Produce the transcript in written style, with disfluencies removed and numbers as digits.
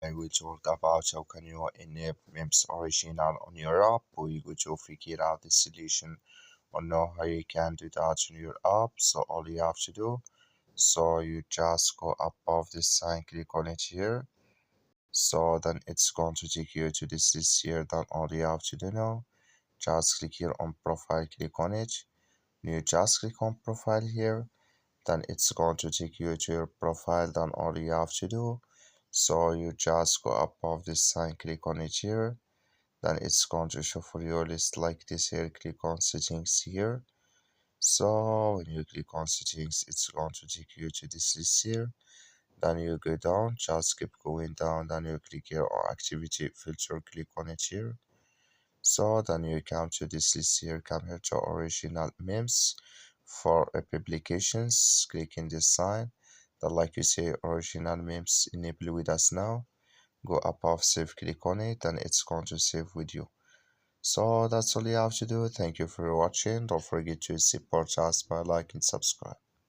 I will talk about how can you enable memes original on your app. We go to figure out the solution or know how you can do that on your app. So all you have to do, so you just go above this sign, click on it here. So then it's going to take you to this list here. Then all you have to do now, just click here on profile, click on it. You just click on profile here, then it's going to take you to your profile. Then all you have to do, so you just go above this sign, click on it here, then it's going to show for your list like this here. Click on settings here. So when you click on settings, it's going to take you to this list here. Then you go down, just keep going down, then you click here on activity filter, click on it here. So then you come to this list here, come here to original memes for publications, click in this sign, then like you say original memes enable with us now. Go above save, click on it, and it's going to save with you. So that's all you have to do. Thank you for watching. Don't forget to support us by liking, subscribe.